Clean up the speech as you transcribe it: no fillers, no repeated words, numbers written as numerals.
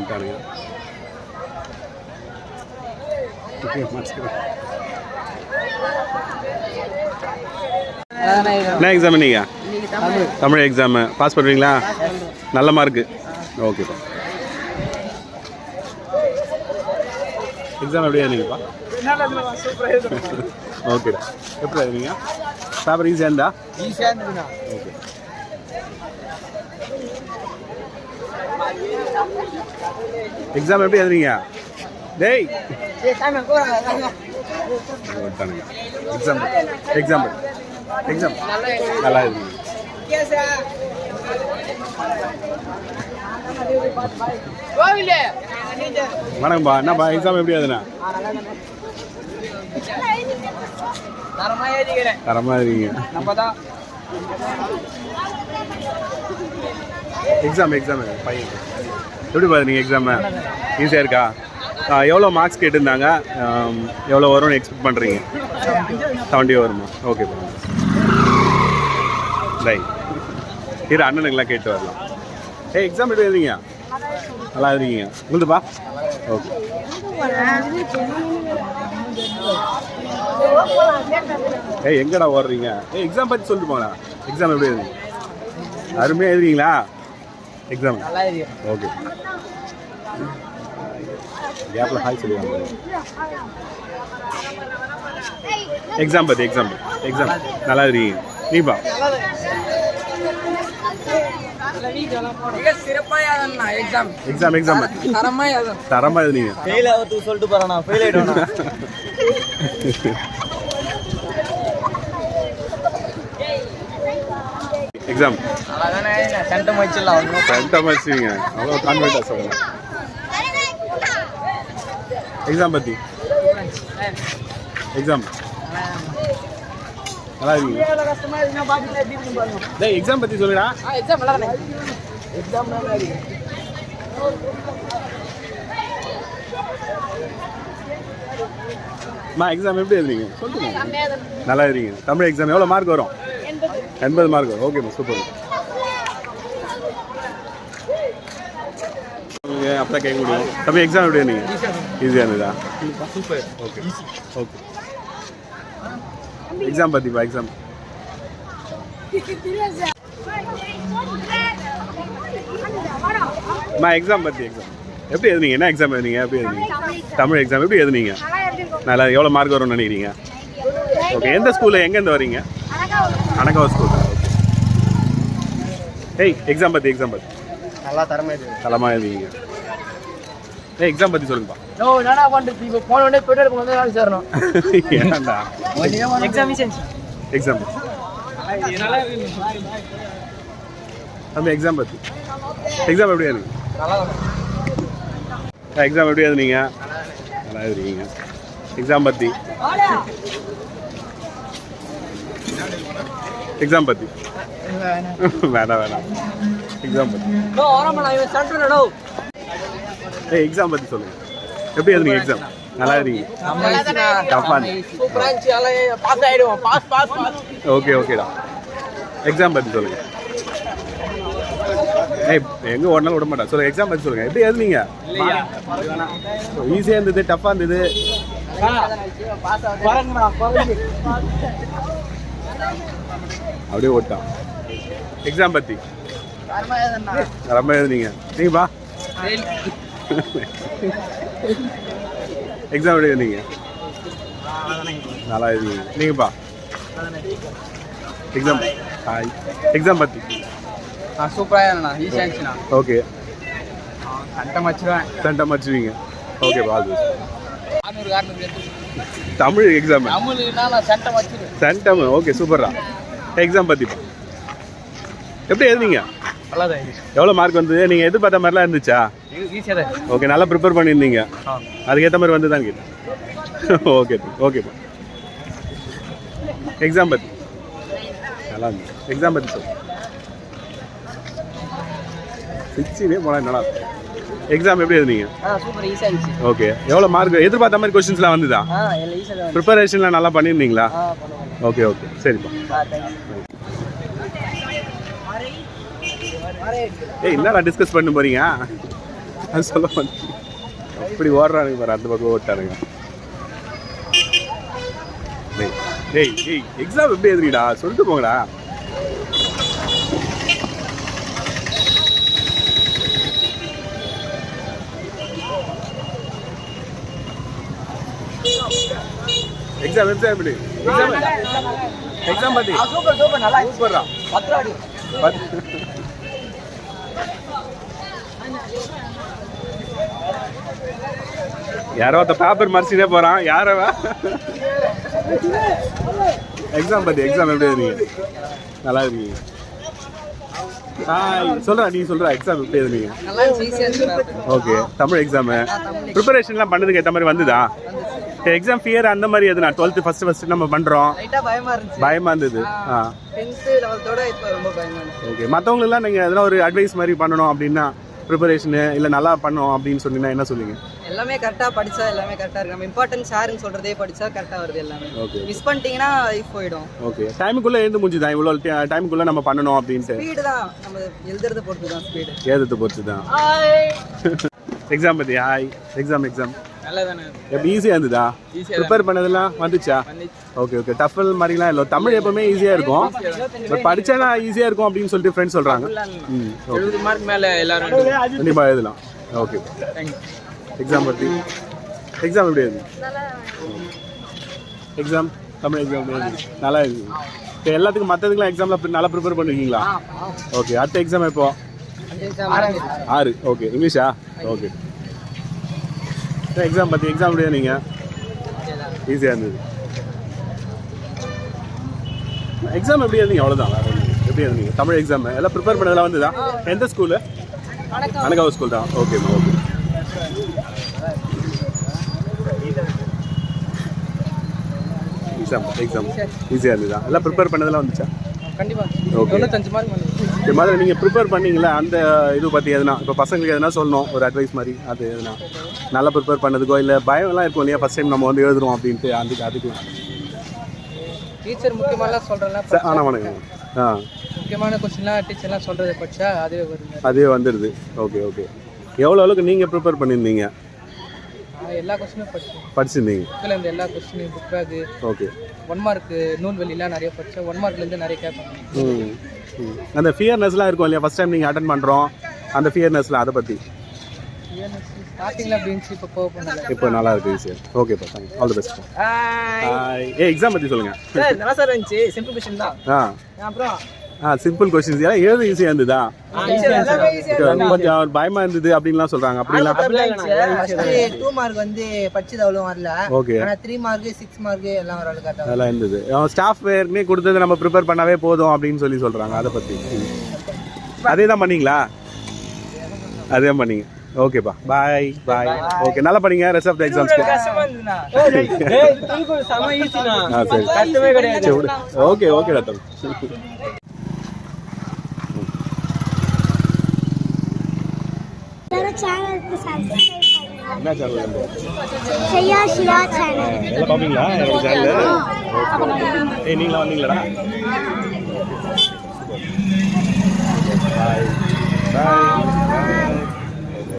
வந்துட்டானுங்க. என்ன எக்ஸாம் நீங்க? தமிழ் எக்ஸாமு பாஸ் பண்ணுவீங்களா? நல்ல மார்க்கு. ஓகேப்பா. எக்ஸாம் எப்படி எழுதுனீங்கப்பா? ஓகேடா. எப்படி எழுதுனீங்க? பேப்பர் ஈஸியாக இருந்தா? ஓகே. எக்ஸாம் எப்படி எழுதுறீங்க? டேய் எக்ஸாம் எக்ஸாம் எக்ஸாம் நல்லா எழுதுங்க. வணக்கம்பா. என்னப்பா எக்ஸாம் எப்படி எழுதுனா? தரமா எழுதிங்க. எக்ஸாம் எக்ஸாம் பையன் எப்படி பாருங்க? எக்ஸாமு ஈஸியாக இருக்கா? எவ்வளோ மார்க்ஸ் கேட்டிருந்தாங்க? எவ்வளோ வரும்னு எக்ஸ்பெக்ட் பண்ணுறீங்க? 70 வருமா? ஓகே பாருங்க. ரைட். இரு அண்ணனுங்கெல்லாம் கேட்டு வரலாம். எக்ஸாம் எப்படி எழுதிங்க? நல்லா எழுதிங்க. உங்களுதுப்பா? ஓகே. எங்கடா ஓடுறீங்க? எக்ஸாம் பற்றி சொல்லிட்டு போங்களா? எக்ஸாம் எப்படி எழுதுங்க? அருமையாக எழுதுறீங்களா? Exam okay. கேப்பில் ஹாய் சொல்லுவாங்க. எக்ஸாம் பற்றி எக்ஸாம் நல்லா எழுதுறீங்க. நீப்பா? எக்ஸாம் எக்ஸாம் தரமா எழுதுனீங்க. ஃபெயில் ஆவது சொல்லிட்டு போறானா? ஃபெயில் ஆயிடுவானா? எக்ஸாம் அழகான சென்டம் வச்சிடலாம். சென்டம் வச்சுங்க. அவ்வளோ கான்ஃபிடென்ட்டா சொல்லுங்க. எக்ஸாம் பத்தி எக்ஸாம் நல்லா இருக்கீங்க. டேய் எக்ஸாம் பத்தி சொல்லுடா. எக்ஸாம் நல்லா இருக்கு. எக்ஸாம் நல்லா இருக்கு. மா எக்ஸாம் எப்படி எழுதுறீங்க? சொல்லுங்க. நல்லா எழுதுறீங்க. தமிழ் எக்ஸாம் எவ்வளோ மார்க் வரும்? 80 மார்க் வரும். ஓகேம்மா சூப்பர். அப்பதான் கேட்க முடியும். தமிழ் எக்ஸாம் எப்படி எழுதுறீங்க? ஈஸியாக இருந்ததா? சூப்பர். Okay okay. எக்ஸாம் பத்திப்பா எக்ஸாம் எக்ஸாம் பத்தி எக்ஸாம் எப்படி எழுதுனீங்க? என்ன எக்ஸாம் எழுதுனீங்க? எப்படி எழுதுனீங்க? தமிழ் எக்ஸாம் எப்படி எழுதுனீங்க? நல்லா எவ்வளோ மார்க் வரும்னு நினைக்கிறீங்க? ஓகே. எந்த ஸ்கூலில் எங்கேருந்து வரீங்க? அனகாவா ஸ்கூல். எக்ஸாம் பத்தி நல்லா தரமாக எழுதுவீங்க. எக்ஸாம் பற்றி சொல்லுங்கப்பா. எக்ஸாம் தம்பி எக்ஸாம் பற்றி எக்ஸாம் எப்படி எழுதுங்க? எக்ஸாம் எப்படி எழுதுனீங்க? நல்லா எழுதுறீங்க. எக்ஸாம் பற்றி எக்ஸாம் பற்றி வேணாம். எக்ஸாம் பற்றி எக்ஸாம் பற்றி சொல்லுங்க. எப்படி எழுதுனீங்க எக்ஸாம்? நல்லா எழுதுறீங்க. ஓகே ஓகேடா. எக்ஸாம் பற்றி சொல்லுங்க. எங்கே ஓடனாலும் விட மாட்டேன். சொல்லுங்க. எக்ஸாம் பற்றி சொல்லுங்க. எப்படி எழுதுனீங்க? ஈஸியாக இருந்தது டஃப்பாக இருந்தது? அப்படியே ஓட்டான். எக்ஸாம் பற்றி ரொம்ப எழுதுனீங்க. நீங்கப்பா? எக்ஸாம் எப்படி எழுதுனீங்க? நல்லா எழுதுனீங்க. நீங்கப்பா? Exam hi. எக்ஸாம் பற்றி சூப்பராக ஈஸியாக இருந்துச்சுண்ணா. ஓகே. சென்டம் வச்சுருவீங்க. ஓகே பால். Tamil exam centum. ஓகே சூப்பர்ரா. எக்ஸாம் பற்றி எப்படி எழுதுனீங்க? எவ்வளோ மார்க் வந்தது? நீங்கள் எதிர்பார்த்த மாதிரிலாம் இருந்துச்சா? ஓகே. நல்லா ப்ரிப்பேர் பண்ணியிருந்தீங்க. அதுக்கேற்ற மாதிரி வந்து தான் கேட்டேன். ஓகே ஓகேப்பா. எக்ஸாம் பற்றி நல்லா இருந்துச்சு. எக்ஸாம் பற்றி சொல். சிக்ஸ்டினே போனால் நல்லா இருக்கும். எக்ஸாம் எப்படி எழுதுனீங்க? ஓகே. எவ்வளோ மார்க்? எதிர்பார்த்த மாதிரி கொஸ்டின்ஸ்லாம் வந்துதா? ப்ரிப்பரேஷன்லாம் நல்லா பண்ணியிருந்தீங்களா? ஓகே ஓகே சரிப்பா. என்னடா டிஸ்கஸ் பண்ண போறீங்க? அது சொல்ல மாட்டேன். அப்படி ஓடுறானுங்க பாரு, அந்த பக்கம் ஓட்டானுங்க. டேய் டேய் எக்ஸாம் எப்படி எழுதுறீடா சொல்லிட்டு போங்கடா. எக்ஸாம் எப்படி எக்ஸாம் பாத்தி சூப்பர் நல்லா சூப்பர்ரா. பத்ராடி யாரோ அந்த பேப்பர் மறைச்சிட்டே போறான். யாரவா? எக்ஸாம் பாத்தி எக்ஸாம் எப்படி எழுதுறீங்க? நல்லா இருக்கீங்க. சொல்றா நீ சொல்றா எக்ஸாம் எப்படி எழுதுறீங்க? நல்லா ஈஸியா இருக்கு. ஓகே தமிழ் எக்ஸாமு ப்ரிப்பரேஷன்லாம் பண்ணதுக்கு ஏற்ற மாதிரி வந்துதா? எக்ஸாம் ஃபியர் அந்த மாதிரி எதுனா 12th ஃபர்ஸ்ட் நம்ம பண்றோம். லைட்டா பயமா இருந்துச்சு. பயமா இருந்தது. 10th 11th இப்ப ரொம்ப பயமா இருந்துச்சு. ஓகே மற்றவங்களெல்லாம் நீங்கள் எதனா ஒரு அட்வைஸ் மாதிரி பண்ணணும் அப்படின்னா ப்ரிப்பரேஷனு இல்லை நல்லா பண்ணணும் அப்படின்னு சொன்னீங்கன்னா என்ன சொல்லுவீங்க? எல்லாமே கரெக்டா படிச்சா எல்லாமே கரெக்டா இருக்கு. நம்ம இம்பார்ட்டன்ஸ் ஷேர்னு சொல்றதே படிச்சா கரெக்டா வருது எல்லாமே. ஓகே மிஸ் பண்ணிட்டீங்கன்னா லைஃப் போயிடும். ஓகே டைமுக்குள்ளே எழுந்து முடிஞ்சுதான் இவ்வளோ டைமுக்குள்ளே நம்ம பண்ணணும் அப்படின்ட்டு. ஸ்பீடு தான் நம்ம எழுதுறத பொறுத்து தான் ஸ்பீடு. ஏதத்தை பொறுத்து தான். எக்ஸாம் பற்றி ஹாய் எக்ஸாம் நல்லா தானே எப்படி ஈஸியாக இருந்ததா? ப்ரிப்பேர் பண்ணதெல்லாம் வந்துச்சா? ஓகே ஓகே டஃபல் மாதிரிலாம் இல்லை. தமிழ் எப்பவுமே ஈஸியாக இருக்கும். பட் படித்தா ஈஸியாக இருக்கும் அப்படின்னு சொல்லிட்டு ஃப்ரெண்ட்ஸ் சொல்கிறாங்க. 70 மார்க் மேலே எல்லாரும் கண்டிப்பாக எழுதலாம். ஓகே எக்ஸாம் பற்றி எக்ஸாம் எப்படி எழுது? எக்ஸாம் தமிழ் எக்ஸாம் நல்லா எழுது. இப்போ எல்லாத்துக்கும் மற்றதுக்கெல்லாம் எக்ஸாமில் நல்லா ப்ரிப்பேர் பண்ணுவீங்களா? ஓகே அடுத்த எக்ஸாம் எப்போ? 6. ஓகே இங்கிலீஷா? ஓகே எக்ஸாம் பற்றி எக்ஸாம் எப்படி நீங்கள்? ஈஸியாக இருந்தது. எக்ஸாம் எப்படி இருந்தீங்க? அவ்வளோதான் வேறு எப்படி இருந்தீங்க? தமிழ் எக்ஸாம் எல்லாம் ப்ரிப்பேர் பண்ணதெல்லாம் வந்துதா? எந்த ஸ்கூலு? அனகாவ் ஸ்கூல் தான். ஓகேம்மா ஓகே எக்ஸாம் ஈஸியாக இருந்ததா? எல்லாம் ப்ரிப்பேர் பண்ணதெல்லாம் வந்துச்சா? கண்டிப்பாக ஓகே 95 மார்க் வந்து இது மாதிரி நீங்கள் ப்ரிப்பேர் பண்ணீங்களா அந்த இது பற்றி எதுனா இப்போ பசங்களுக்கு எதுனா சொல்லணும் ஒரு அட்வைஸ் மாதிரி அது எதுனா நல்லா ப்ரிப்பேர் பண்ணதுக்கோ இல்லை பயம்லாம் இருக்கும் இல்லையா ஃபஸ்ட் டைம் நம்ம வந்து எழுதுறோம் அப்படின்ட்டு அதுக்கு டீச்சர் முக்கியமானலாம் சொல்கிறேன். ஆனால் வணக்கம் முக்கியமான கொஸ்டின்லாம் டீச்சர்லாம் சொல்கிறத படித்தா அதுவே வருது. அதுவே வந்துடுது. ஓகே ஓகே எவ்வளோ அளவுக்கு நீங்கள் ப்ரிப்பேர் பண்ணியிருந்தீங்க? எல்லா கொஸ்டினும் படிச்சிருந்தீங்க இந்த எல்லா கொஸ்டினும் புக் பேக்கு. ஓகே 1 மார்க் நூல்வெளிலாம் நிறைய படித்தேன். 1 மார்க்லேருந்து நிறைய கேட்பாங்க. அந்த ஃபியர்னஸ்லாம் இருக்கும் இல்லையா ஃபஸ்ட் டைம் நீங்கள் அட்டன் பண்ணுறோம் அந்த ஃபியர்னஸ்லாம் அதை பற்றி? ஸ்டார்டிங்கில் அப்படி இருந்துச்சு இப்போ போக பண்ணல. இப்போ நல்லா இருக்கு ஈஸியாக. ஓகேப்பா thank all the best. Exam பற்றி சொல்லுங்கள். சார் நல்லா சார் இருந்துச்சு. சிம்பிள் கொஸ்டின் தான். அப்புறம் சிம்பிள் கொஸ்டின்ஸ் எல்லாம் எழுத ஈஸியாக இருந்ததா? கொஞ்சம் பயமா இருந்தது அப்படின்லாம் சொல்றாங்க. அப்படிலாம் 2 மார்க் வந்து படிச்சது அவ்வளோ வரல. ஓகே ஆனால் 3 மார்க் 6 மார்க் எல்லாம் வர அளவுக்கு அதெல்லாம் இருந்தது. ஸ்டாஃப் வேர்னே கொடுத்தது நம்ம ப்ரிப்பேர் பண்ணாவே போதும் அப்படின்னு சொல்றாங்க. அதை பற்றி அதே தான் பண்ணீங்களா? அதே பண்ணீங்க. ஓகேப்பா பாய் பாய். ஓகே நல்லா பண்ணீங்க. ரெஸ்ட் ஆஃப் த எக்ஸாம்ஸ்க்கு. Okay okay doctor. என்ன சேனல்? ஷையா ஷியா சேனல். எல்லாம் பாப்பீங்களா என்னோட சேனல்? ஏய் நீங்களா வந்தீங்களாடா? பாய் பாய்.